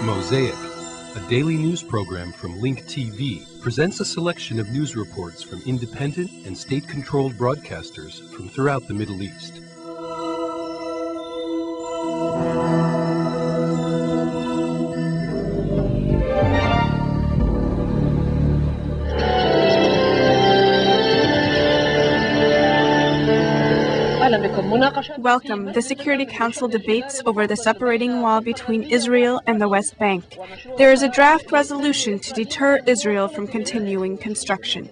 Mosaic, a daily news program from Link TV, presents a selection of news reports from independent and state-controlled broadcasters from throughout the Middle East. Welcome. The Security Council debates over the separating wall between Israel and the West Bank. There is a draft resolution to deter Israel from continuing construction.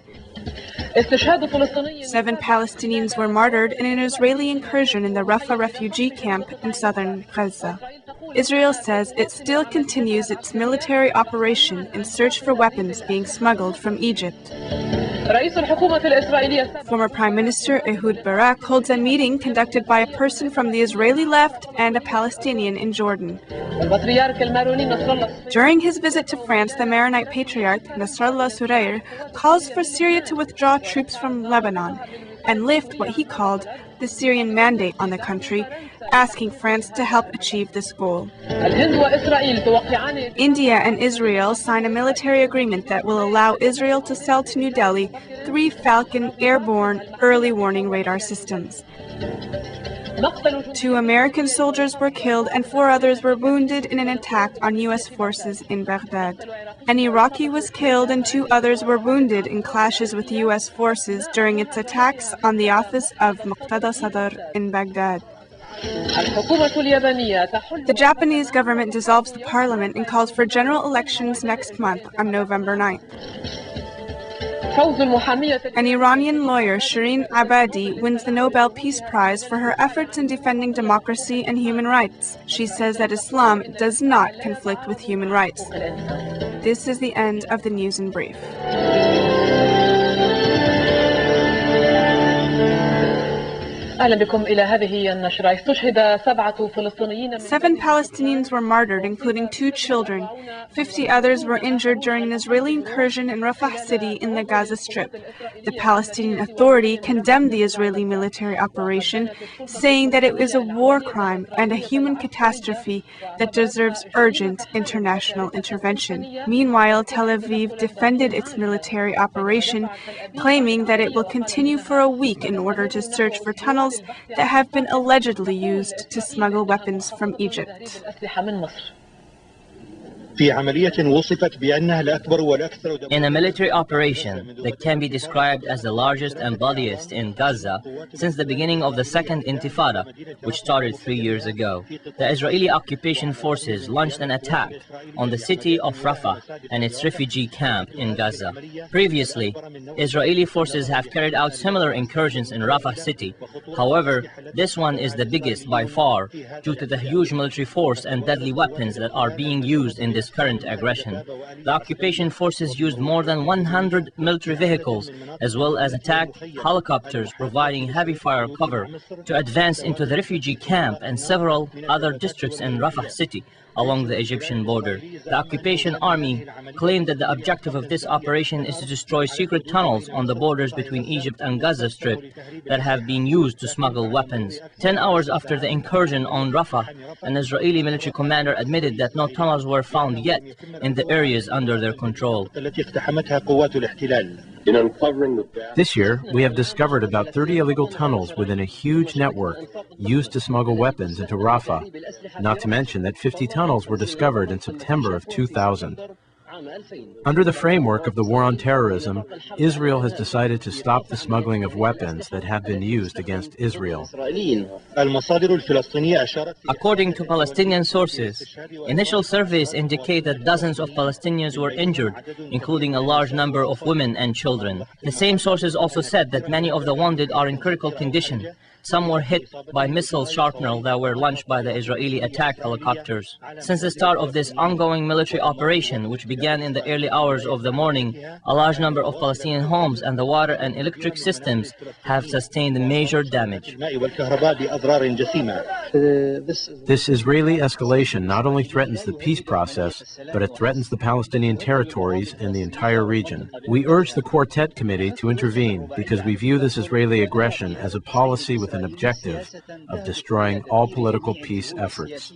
7 Palestinians were martyred in an Israeli incursion in the Rafah refugee camp in southern Gaza. Israel says it still continues its military operation in search for weapons being smuggled from Egypt. Former Prime Minister Ehud Barak holds a meeting conducted by a person from the Israeli left and a Palestinian in Jordan. During his visit to France, the Maronite Patriarch Nasrallah Surair calls for Syria to withdraw troops from Lebanon and lift what he called the Syrian mandate on the country, asking France to help achieve this goal. India and Israel sign a military agreement that will allow Israel to sell to New Delhi 3 Falcon airborne early warning radar systems. 2 American soldiers were killed and 4 others were wounded in an attack on U.S. forces in Baghdad. An Iraqi was killed and 2 others were wounded in clashes with U.S. forces during its attacks on the office of Muqtada Sadr in Baghdad. The Japanese government dissolves the parliament and calls for general elections next month on November 9th. An Iranian lawyer, Shireen Abadi, wins the Nobel Peace Prize for her efforts in defending democracy and human rights. She says that Islam does not conflict with human rights. This is the end of the news in brief. 7 Palestinians were martyred, including 2 children. 50 others were injured during an Israeli incursion in Rafah city in the Gaza Strip. The Palestinian Authority condemned the Israeli military operation, saying that it is a war crime and a human catastrophe that deserves urgent international intervention. Meanwhile, Tel Aviv defended its military operation, claiming that it will continue for a week in order to search for tunnels that have been allegedly used to smuggle weapons from Egypt. In a military operation that can be described as the largest and bloodiest in Gaza since the beginning of the Second Intifada, which started 3 years ago, the Israeli occupation forces launched an attack on the city of Rafah and its refugee camp in Gaza. Previously, Israeli forces have carried out similar incursions in Rafah city. However, this one is the biggest by far due to the huge military force and deadly weapons that are being used in this current aggression. The occupation forces used more than 100 military vehicles as well as attacked helicopters, providing heavy fire cover to advance into the refugee camp and several other districts in Rafah city along the Egyptian border. The occupation army claimed that the objective of this operation is to destroy secret tunnels on the borders between Egypt and Gaza Strip that have been used to smuggle weapons. 10 hours after the incursion on Rafah, an Israeli military commander admitted that no tunnels were found yet in the areas under their control. This year, we have discovered about 30 illegal tunnels within a huge network used to smuggle weapons into Rafah, not to mention that 50 tunnels were discovered in September of 2000. Under the framework of the war on terrorism, Israel has decided to stop the smuggling of weapons that have been used against Israel. According to Palestinian sources, initial surveys indicate that dozens of Palestinians were injured, including a large number of women and children. The same sources also said that many of the wounded are in critical condition. Some were hit by missile shrapnel that were launched by the Israeli attack helicopters. Since the start of this ongoing military operation, which began in the early hours of the morning, a large number of Palestinian homes and the water and electric systems have sustained major damage. This Israeli escalation not only threatens the peace process, but it threatens the Palestinian territories and the entire region. We urge the Quartet Committee to intervene because we view this Israeli aggression as a policy with an objective of destroying all political peace efforts.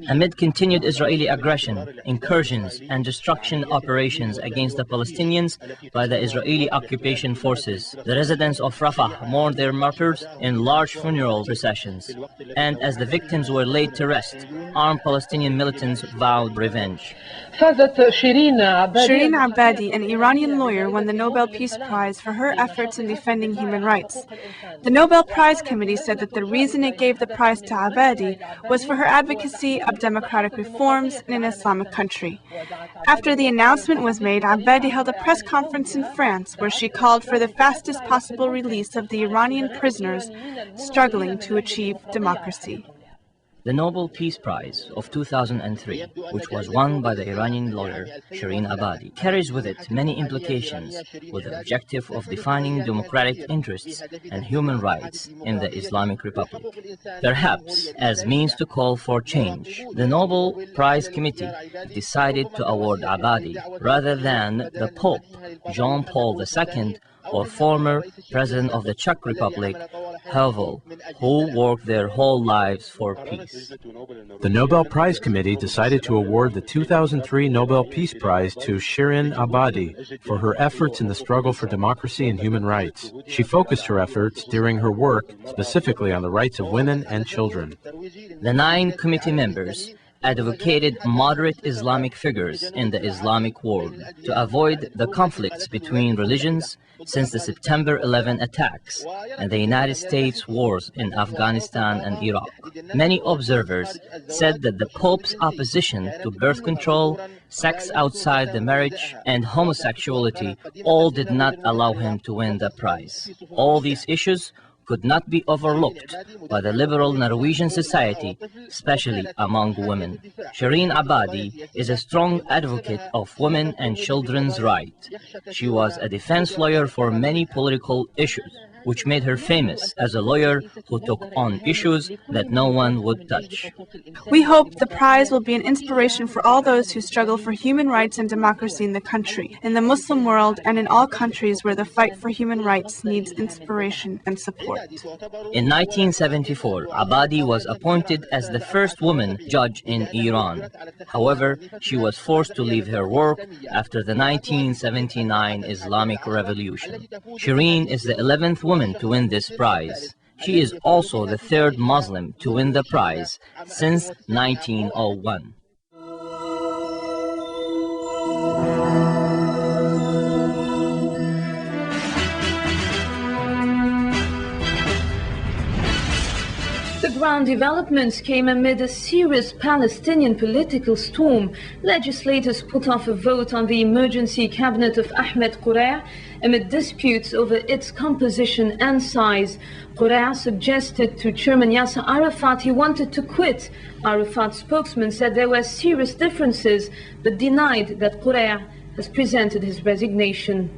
Amid continued Israeli aggression, incursions, and destruction operations against the Palestinians by the Israeli occupation forces, the residents of Rafah mourned their martyrs in large funeral processions. And as the victims were laid to rest, armed Palestinian militants vowed revenge. Shireen Abadi, an Iranian lawyer, won the Nobel Peace Prize for her efforts in defending human rights. The Nobel Prize Committee said that the reason it gave the prize to Abadi was for her advocacy of democratic reforms in an Islamic country. After the announcement was made, Abadi held a press conference in France where she called for the fastest possible release of the Iranian prisoners struggling to achieve democracy. The Nobel Peace Prize of 2003, which was won by the Iranian lawyer Shireen Abadi, carries with it many implications with the objective of defining democratic interests and human rights in the Islamic Republic. Perhaps as means to call for change, the Nobel Prize Committee decided to award Abadi rather than the Pope, John Paul II, or former President of the Czech Republic, Havel, who worked their whole lives for peace. The Nobel Prize Committee decided to award the 2003 Nobel Peace Prize to Shireen Abadi for her efforts in the struggle for democracy and human rights. She focused her efforts during her work specifically on the rights of women and children. The 9 committee members advocated moderate Islamic figures in the Islamic world to avoid the conflicts between religions since the September 11 attacks and the United States wars in Afghanistan and Iraq. Many observers said that the Pope's opposition to birth control, sex outside the marriage, and homosexuality all did not allow him to win the prize. All these issues could not be overlooked by the liberal Norwegian society, especially among women. Shireen Abadi is a strong advocate of women and children's rights. She was a defense lawyer for many political issues, which made her famous as a lawyer who took on issues that no one would touch. We hope the prize will be an inspiration for all those who struggle for human rights and democracy in the country, in the Muslim world, and in all countries where the fight for human rights needs inspiration and support. In 1974, Abadi was appointed as the first woman judge in Iran. However, she was forced to leave her work after the 1979 Islamic Revolution. Shireen is the 11th woman to win this prize. She is also the 3rd Muslim to win the prize since 1901. The ground developments came amid a serious Palestinian political storm. Legislators put off a vote on the emergency cabinet of Ahmed Qurra amid disputes over its composition and size. Qurra suggested to Chairman Yasser Arafat he wanted to quit. Arafat's spokesman said there were serious differences, but denied that Qurra has presented his resignation.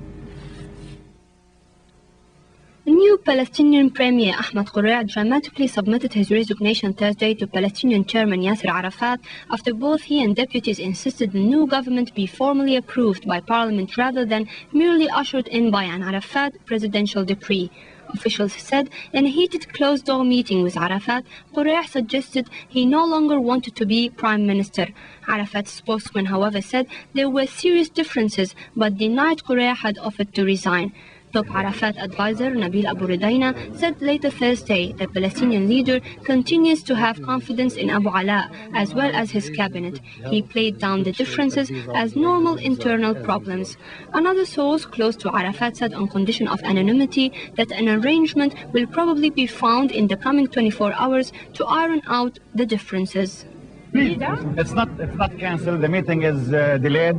New Palestinian Premier Ahmed Qurra dramatically submitted his resignation Thursday to Palestinian Chairman Yasser Arafat after both he and deputies insisted the new government be formally approved by parliament rather than merely ushered in by an Arafat presidential decree. Officials said in a heated closed-door meeting with Arafat, Qurra suggested he no longer wanted to be prime minister. Arafat's spokesman, however, said there were serious differences but denied Qurra had offered to resign. Top Arafat advisor Nabil Abu Ridaina said later Thursday the Palestinian leader continues to have confidence in Abu Ala as well as his cabinet. He played down the differences as normal internal problems. Another source close to Arafat said on condition of anonymity that an arrangement will probably be found in the coming 24 hours to iron out the differences. It's not cancelled. The meeting is delayed,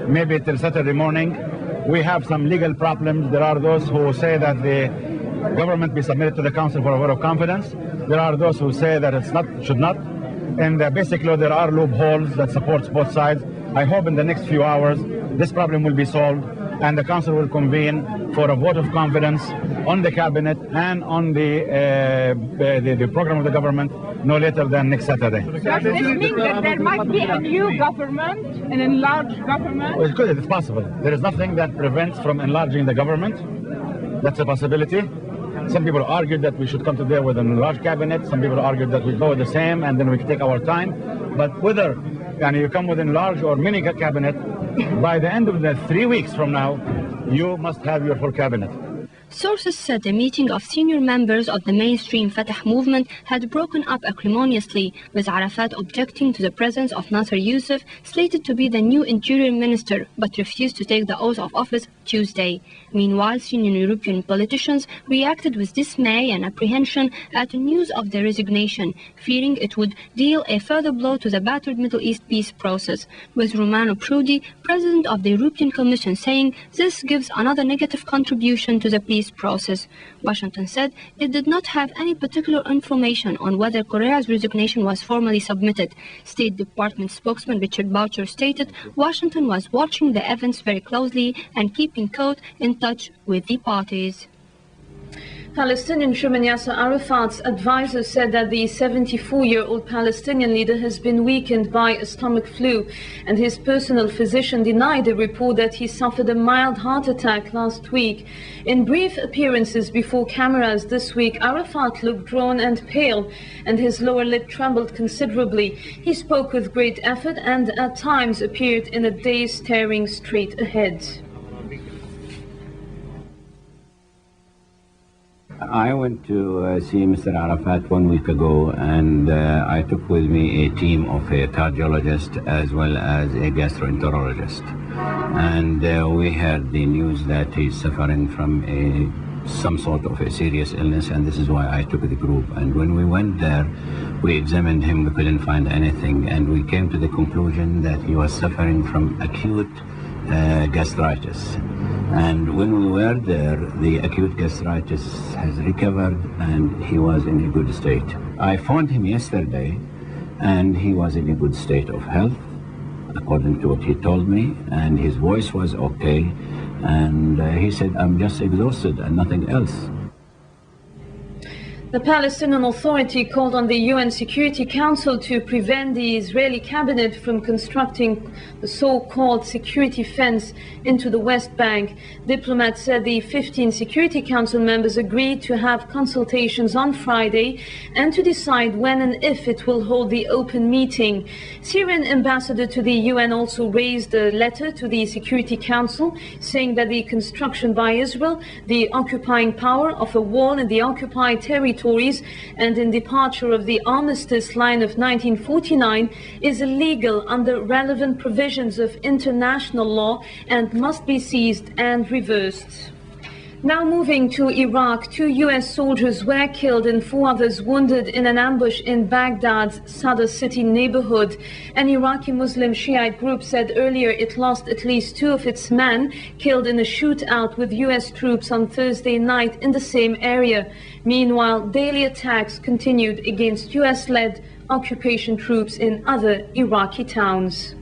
maybe till Saturday morning. We have some legal problems. There are those who say that the government be submitted to the Council for a vote of confidence. There are those who say that should not. And basically there are loopholes that supports both sides. I hope in the next few hours this problem will be solved and the council will convene for a vote of confidence on the cabinet and on the program of the government no later than next Saturday. Does this mean that there might be a new government, an enlarged government? Well, it's possible. There is nothing that prevents from enlarging the government. That's a possibility. Some people argued that we should come together with an enlarged cabinet. Some people argued that we go with the same and then we can take our time. But whether you come with an enlarged or mini cabinet, by the end of the 3 weeks from now, you must have your full cabinet. Sources said a meeting of senior members of the mainstream Fatah movement had broken up acrimoniously, with Arafat objecting to the presence of Nasser Youssef, slated to be the new interior minister, but refused to take the oath of office Tuesday. Meanwhile, senior European politicians reacted with dismay and apprehension at news of the resignation, fearing it would deal a further blow to the battered Middle East peace process, with Romano Prodi, president of the European Commission, saying this gives another negative contribution to the peace process. Washington said it did not have any particular information on whether Correa's resignation was formally submitted. State Department spokesman Richard Boucher stated Washington was watching the events very closely and keeping in touch with the parties. Palestinian Chairman Yasser Arafat's advisor said that the 74-year-old Palestinian leader has been weakened by a stomach flu, and his personal physician denied the report that he suffered a mild heart attack last week. In brief appearances before cameras this week, Arafat looked drawn and pale, and his lower lip trembled considerably. He spoke with great effort and at times appeared in a daze, staring straight ahead. I went to see Mr. Arafat 1 week ago, and I took with me a team of a cardiologist as well as a gastroenterologist. And we heard the news that he's suffering from some sort of a serious illness, and this is why I took the group. And when we went there, we examined him, we couldn't find anything, and we came to the conclusion that he was suffering from acute gastritis. And when we were there, the acute gastritis has recovered and he was in a good state. I phoned him yesterday and he was in a good state of health, according to what he told me, and his voice was okay, and he said, I'm just exhausted and nothing else. The Palestinian Authority called on the UN Security Council to prevent the Israeli cabinet from constructing the so-called security fence into the West Bank. Diplomats said the 15 Security Council members agreed to have consultations on Friday and to decide when and if it will hold the open meeting. Syrian ambassador to the UN also raised a letter to the Security Council saying that the construction by Israel, the occupying power of a wall in the occupied territories, and in departure of the armistice line of 1949 is illegal under relevant provisions of international law and must be seized and reversed. Now moving to Iraq, 2 US soldiers were killed and 4 others wounded in an ambush in Baghdad's Sadr city neighborhood. An Iraqi Muslim Shiite group said earlier it lost at least 2 of its men killed in a shootout with US troops on Thursday night in the same area. Meanwhile, daily attacks continued against US-led occupation troops in other Iraqi towns.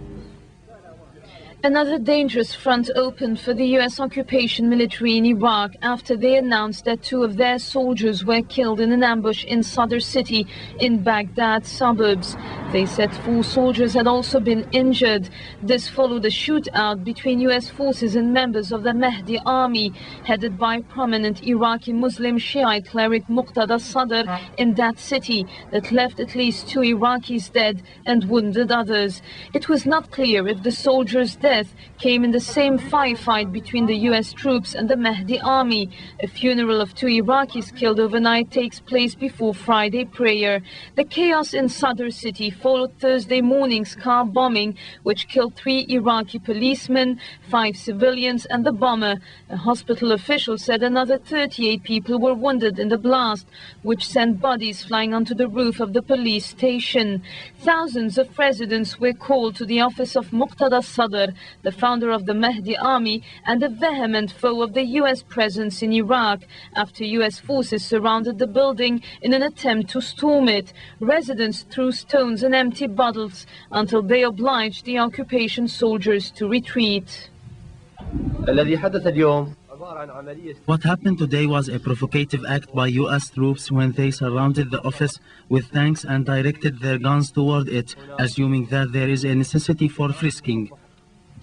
Another dangerous front opened for the US occupation military in Iraq after they announced that 2 of their soldiers were killed in an ambush in Sadr city in Baghdad suburbs. They said 4 soldiers had also been injured. This followed a shootout between US forces and members of the Mahdi army, headed by prominent Iraqi Muslim Shiite cleric Muqtada Sadr in that city, that left at least 2 Iraqis dead and wounded others. It was not clear if the soldiers' death came in the same firefight between the US troops and the Mahdi army. A funeral of 2 Iraqis killed overnight takes place before Friday prayer. The chaos in Sadr city followed Thursday morning's car bombing, which killed 3 Iraqi policemen, 5 civilians and the bomber. A hospital official said another 38 people were wounded in the blast, which sent bodies flying onto the roof of the police station. Thousands of residents were called to the office of Muqtada Sadr, the founder of the Mahdi army and a vehement foe of the US presence in Iraq, after US forces surrounded the building in an attempt to storm it. Residents threw stones and empty bottles until they obliged the occupation soldiers to retreat. What happened today was a provocative act by U.S. troops when they surrounded the office with tanks and directed their guns toward it, assuming that there is a necessity for frisking.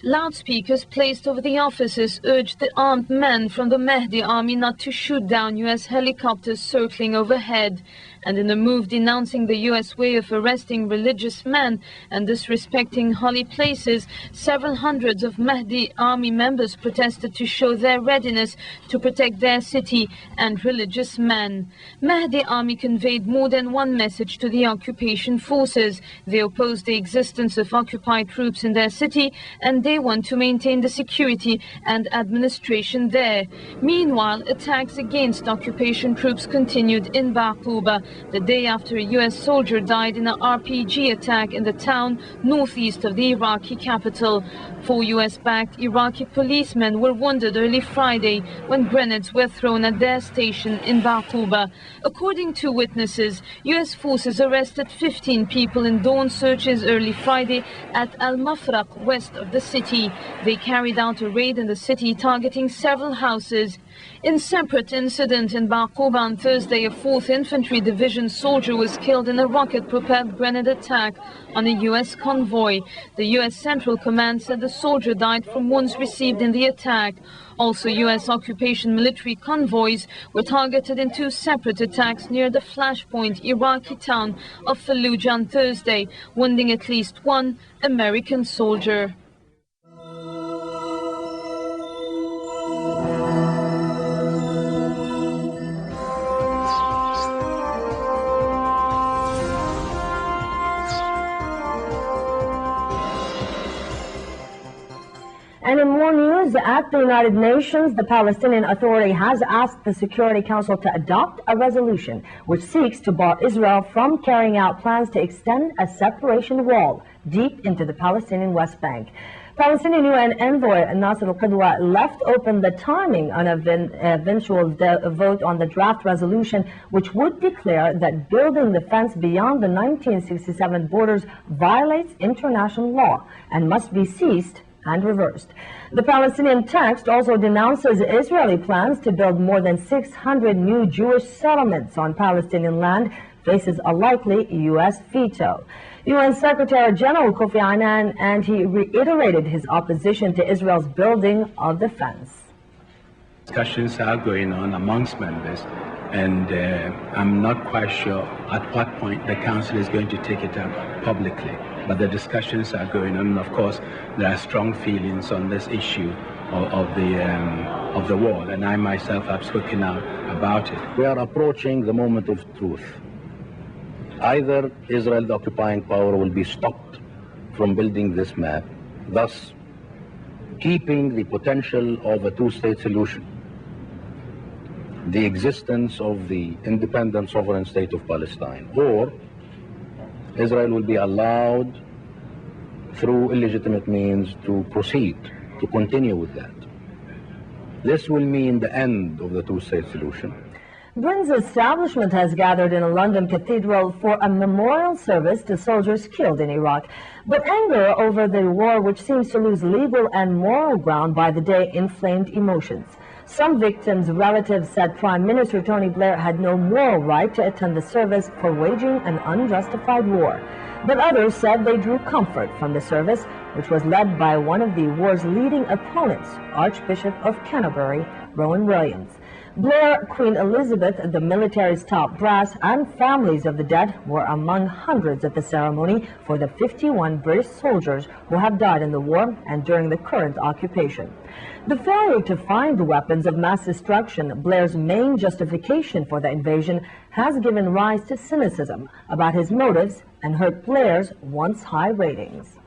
Loudspeakers placed over the offices urged the armed men from the Mahdi army not to shoot down U.S. helicopters circling overhead. And in a move denouncing the U.S. way of arresting religious men and disrespecting holy places, several hundreds of Mahdi army members protested to show their readiness to protect their city and religious men. Mahdi army conveyed more than one message to the occupation forces. They opposed the existence of occupied troops in their city, and they want to maintain the security and administration there. Meanwhile, attacks against occupation troops continued in Baqouba, the day after a U.S. soldier died in an RPG attack in the town northeast of the Iraqi capital. 4 U.S.-backed Iraqi policemen were wounded early Friday when grenades were thrown at their station in Baqouba. According to witnesses, U.S. forces arrested 15 people in dawn searches early Friday at Al-Mafraq, west of the city. They carried out a raid in the city targeting several houses. In separate incident in Baqouba on Thursday, a 4th Infantry Division soldier was killed in a rocket-propelled grenade attack on a U.S. convoy. The U.S. Central Command said the soldier died from wounds received in the attack. Also, U.S. occupation military convoys were targeted in 2 separate attacks near the flashpoint Iraqi town of Fallujah on Thursday, wounding at least 1 American soldier. And in more news, at the United Nations, the Palestinian Authority has asked the Security Council to adopt a resolution which seeks to bar Israel from carrying out plans to extend a separation wall deep into the Palestinian West Bank. Palestinian UN envoy Nasser al-Qadwa left open the timing on an eventual vote on the draft resolution, which would declare that building the fence beyond the 1967 borders violates international law and must be ceased and reversed. The Palestinian text also denounces Israeli plans to build more than 600 new Jewish settlements on Palestinian land, faces a likely U.S. veto. UN Secretary General Kofi Annan, and he reiterated his opposition to Israel's building of the fence. Discussions are going on amongst members, and I'm not quite sure at what point the Council is going to take it up publicly. But the discussions are going on, and of course there are strong feelings on this issue of the wall, and I myself have spoken out about it. We are approaching the moment of truth. Either Israel, the occupying power, will be stopped from building this map, thus keeping the potential of a two-state solution, the existence of the independent sovereign state of Palestine, or Israel will be allowed through illegitimate means to proceed, to continue with that. This will mean the end of the two-state solution. Britain's establishment has gathered in a London cathedral for a memorial service to soldiers killed in Iraq. But anger over the war, which seems to lose legal and moral ground by the day, inflamed emotions. Some victims' relatives said Prime Minister Tony Blair had no moral right to attend the service for waging an unjustified war. But others said they drew comfort from the service, which was led by one of the war's leading opponents, Archbishop of Canterbury, Rowan Williams. Blair, Queen Elizabeth, the military's top brass, and families of the dead were among hundreds at the ceremony for the 51 British soldiers who have died in the war and during the current occupation. The failure to find the weapons of mass destruction, Blair's main justification for the invasion, has given rise to cynicism about his motives and hurt Blair's once high ratings.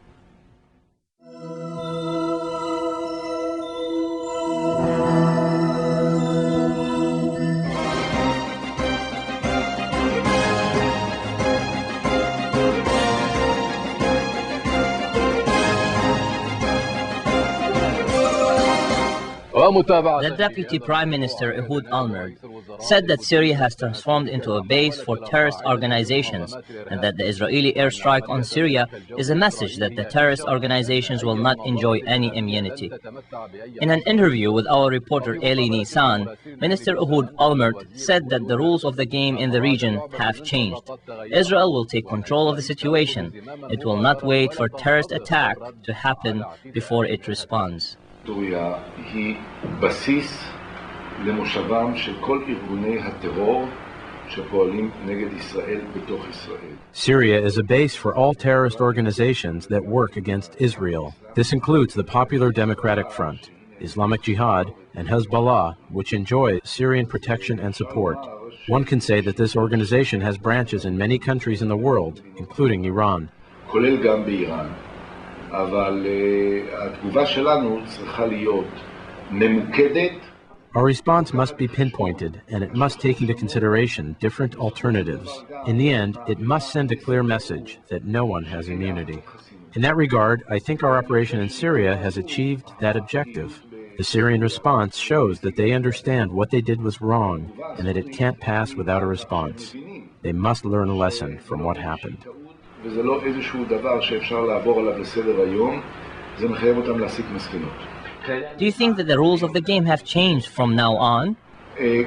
The Deputy Prime Minister Ehud Olmert said that Syria has transformed into a base for terrorist organizations and that the Israeli airstrike on Syria is a message that the terrorist organizations will not enjoy any immunity. In an interview with our reporter Eli Nisan, Minister Ehud Olmert said that the rules of the game in the region have changed. Israel will take control of the situation. It will not wait for terrorist attack to happen before it responds. היא בסיס למושבם של כל ארגוני הטרור שפועלים נגד ישראל בתוך ישראל. Syria is a base for all terrorist organizations that work against Israel. This includes the Popular Democratic Front, Islamic Jihad, and Hezbollah, which enjoy Syrian protection and support. One can say that this organization has branches in many countries in the world, including Iran. כולל גם באיראן. אבל התגובה שלנו צריכה להיות ממוקדת. Our response must be pinpointed, and it must take into consideration different alternatives. In the end, it must send a clear message that no one has immunity. In that regard, I think our operation in Syria has achieved that objective. The Syrian response shows that they understand what they did was wrong, and that it can't pass without a response. They must learn a lesson from what happened. וזה לא איזשהו דבר שאפשר לעבור עליו לסדר היום, זה מחייב אותם להסיק מסקנות. Do you think that the rules of the game have changed from now on?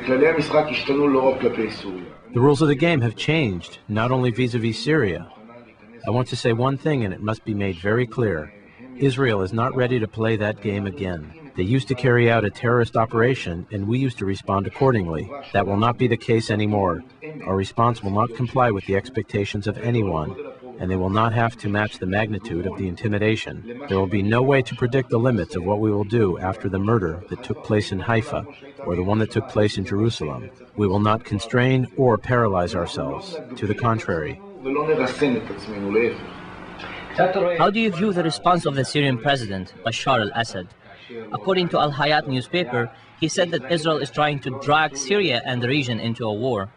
כללי המשחק השתנו לא רק כלפי סוריה. The rules of the game have changed, not only vis-a-vis Syria. I want to say one thing, and it must be made very clear. Israel is not ready to play that game again. They used to carry out a terrorist operation, and we used to respond accordingly. That will not be the case anymore. Our response will not comply with the expectations of anyone, and they will not have to match the magnitude of the intimidation. There will be no way to predict the limits of what we will do after the murder that took place in Haifa, or the one that took place in Jerusalem. We will not constrain or paralyze ourselves. To the contrary. How do you view the response of the Syrian president, Bashar al-Assad? According to Al Hayat newspaper, he said that Israel is trying to drag Syria and the region into a war.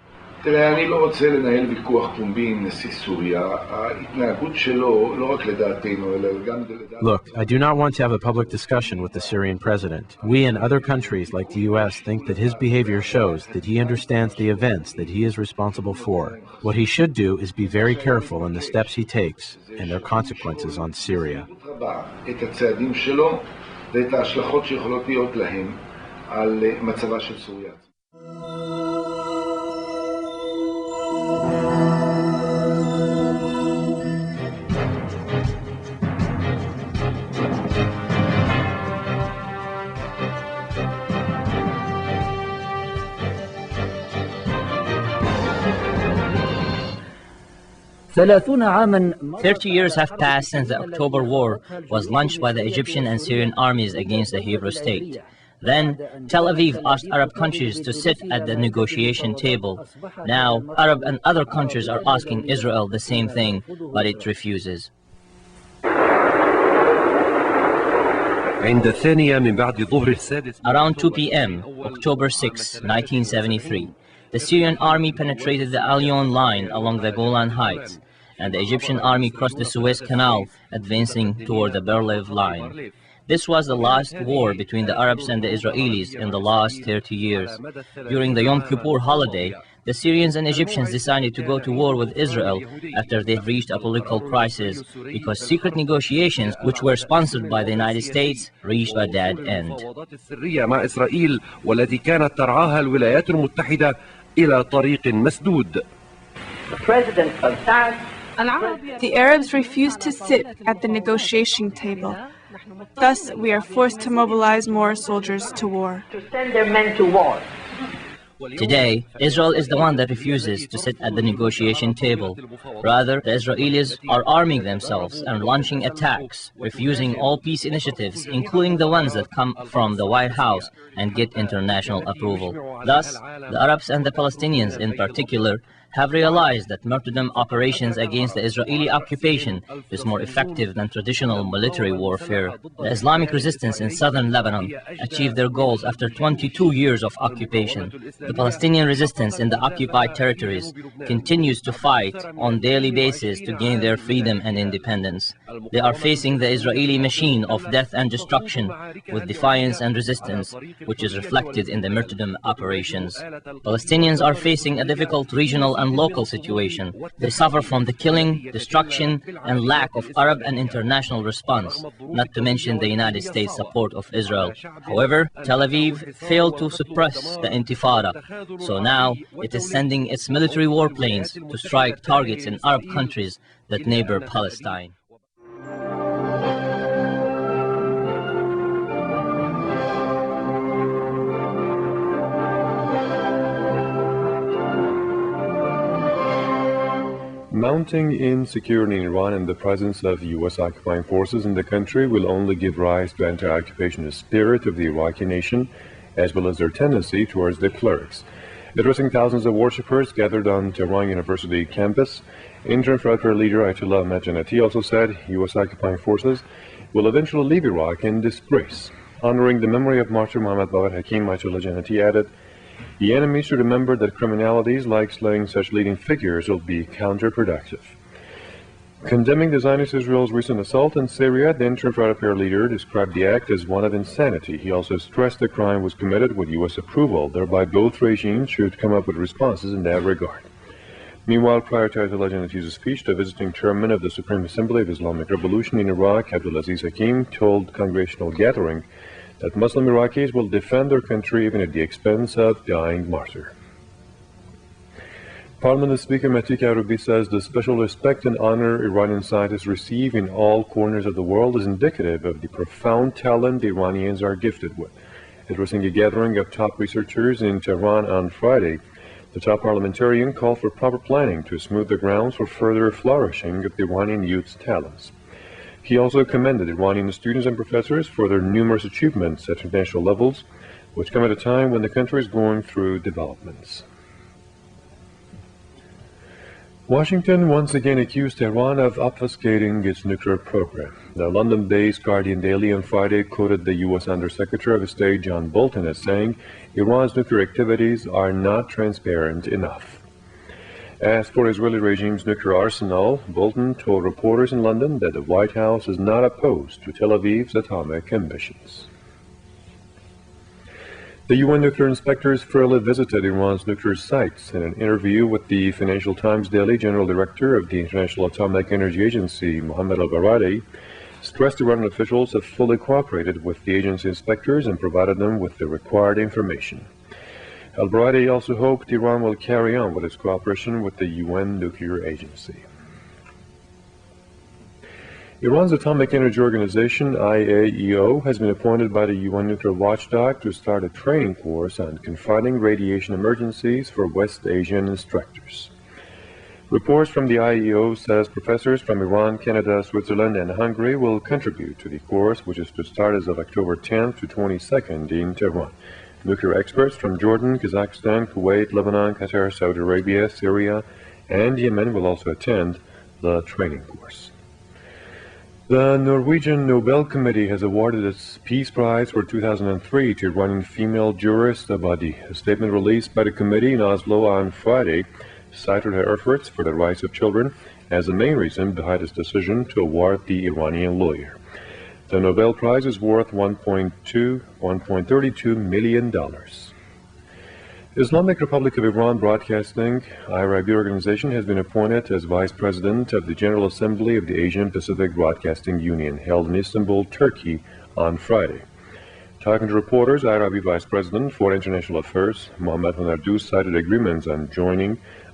תראה, אני לא רוצה לנהל ויכוח פומבי עם נשיא סוריה. ההתנהגות שלו, לא רק לדעתנו, אלא גם לדעת... Look, I do not want to have a public discussion with the Syrian president. We and other countries like the U.S. think that his behavior shows that he understands the events that he is responsible for. What he should do is be very careful in the steps he takes and their consequences on Syria. את הצעדים שלו ואת ההשלכות שיכולות להיות להם על מצבה של סוריה. "30 years have passed since the October War was launched by the Egyptian and Syrian armies against the Hebrew state. Then, Tel Aviv asked Arab countries to sit at the negotiation table. Now, Arab and other countries are asking Israel the same thing, but it refuses." Around 2 p.m., October 6, 1973, the Syrian army penetrated the Al-Yon line along the Golan Heights, and the Egyptian army crossed the Suez Canal, advancing toward the Ber-Lev line. This was the last war between the Arabs and the Israelis in the last 30 years. During the Yom Kippur holiday, the Syrians and Egyptians decided to go to war with Israel after they reached a political crisis because secret negotiations, which were sponsored by the United States, reached a dead end. The Arabs refused to sit at the negotiation table. Thus, we are forced to mobilize more soldiers to war. Today, Israel is the one that refuses to sit at the negotiation table. Rather, the Israelis are arming themselves and launching attacks, refusing all peace initiatives, including the ones that come from the White House and get international approval. Thus, the Arabs and the Palestinians in particular have realized that martyrdom operations against the Israeli occupation is more effective than traditional military warfare. The Islamic resistance in southern Lebanon achieved their goals after 22 years of occupation. The Palestinian resistance in the occupied territories continues to fight on a daily basis to gain their freedom and independence. They are facing the Israeli machine of death and destruction with defiance and resistance, which is reflected in the martyrdom operations. Palestinians are facing a difficult regional and local situation. They suffer from the killing, destruction, and lack of Arab and international response, not to mention the United States support of Israel. However, Tel Aviv failed to suppress the Intifada, so now it is sending its military warplanes to strike targets in Arab countries that neighbor Palestine. Mounting insecurity in Iran and the presence of U.S. occupying forces in the country will only give rise to anti-occupationist spirit of the Iraqi nation, as well as their tendency towards the clerics. Addressing thousands of worshippers gathered on Tehran University campus, interim Federal leader Ayatollah Majanati also said U.S. occupying forces will eventually leave Iraq in disgrace. Honoring the memory of martyr Mohammad Bawar Hakim, Ayatollah Janati added, "The enemy should remember that criminalities like slaying such leading figures will be counterproductive." Condemning the Zionist Israel's recent assault in Syria, the interim Federal leader described the act as one of insanity. He also stressed the crime was committed with U.S. approval, thereby both regimes should come up with responses in that regard. Meanwhile, prior to Ayatollah Janati's speech, the visiting chairman of the Supreme Assembly of Islamic Revolution in Iraq, Abdulaziz Hakim, told congressional gathering that Muslim Iraqis will defend their country even at the expense of dying martyr. Parliament Speaker Matik Arubi says the special respect and honor Iranian scientists receive in all corners of the world is indicative of the profound talent the Iranians are gifted with. Addressing a gathering of top researchers in Tehran on Friday, the top parliamentarian called for proper planning to smooth the grounds for further flourishing of the Iranian youth's talents. He also commended Iranian students and professors for their numerous achievements at international levels, which come at a time when the country is going through developments. Washington once again accused Tehran of obfuscating its nuclear program. The London-based Guardian Daily on Friday quoted the U.S. Undersecretary of State John Bolton as saying, "Iran's nuclear activities are not transparent enough." As for Israeli regime's nuclear arsenal, Bolton told reporters in London that the White House is not opposed to Tel Aviv's atomic ambitions. The UN nuclear inspectors fairly visited Iran's nuclear sites. In an interview with the Financial Times Daily, General Director of the International Atomic Energy Agency, Mohammed al-Baradi, stressed Iranian officials have fully cooperated with the agency inspectors and provided them with the required information. Al-Baradi also hoped Iran will carry on with its cooperation with the UN nuclear agency. Iran's Atomic Energy Organization, IAEO, has been appointed by the UN nuclear watchdog to start a training course on confronting radiation emergencies for West Asian instructors. Reports from the IAEO says professors from Iran, Canada, Switzerland, and Hungary will contribute to the course, which is to start as of October 10th to 22nd in Tehran. Nuclear experts from Jordan, Kazakhstan, Kuwait, Lebanon, Qatar, Saudi Arabia, Syria, and Yemen will also attend the training course. The Norwegian Nobel Committee has awarded its Peace Prize for 2003 to Iranian female jurist Abadi. A statement released by the committee in Oslo on Friday cited her efforts for the rights of children as the main reason behind its decision to award the Iranian lawyer. The Nobel Prize is worth $1.32 million. Islamic Republic of Iran Broadcasting, IRIB organization, has been appointed as Vice President of the General Assembly of the Asian Pacific Broadcasting Union, held in Istanbul, Turkey, on Friday. Talking to reporters, IRIB Vice President for International Affairs, Mohammad Honardou, cited agreements on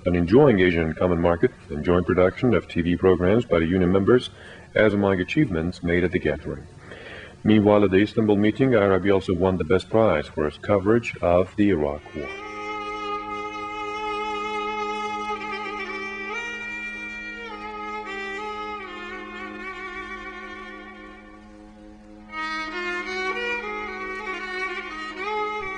enjoying Asian Common Market and joint production of TV programs by the union members as among achievements made at the gathering. Meanwhile, at the Istanbul meeting, IRIB also won the best prize for its coverage of the Iraq War.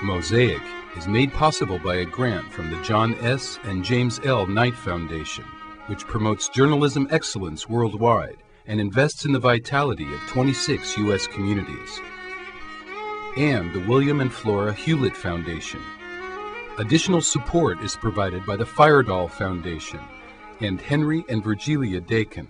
Mosaic is made possible by a grant from the John S. and James L. Knight Foundation, which promotes journalism excellence worldwide and invests in the vitality of 26 U.S. communities, and the William and Flora Hewlett Foundation. Additional support is provided by the Firedoll Foundation and Henry and Virgilia Dakin.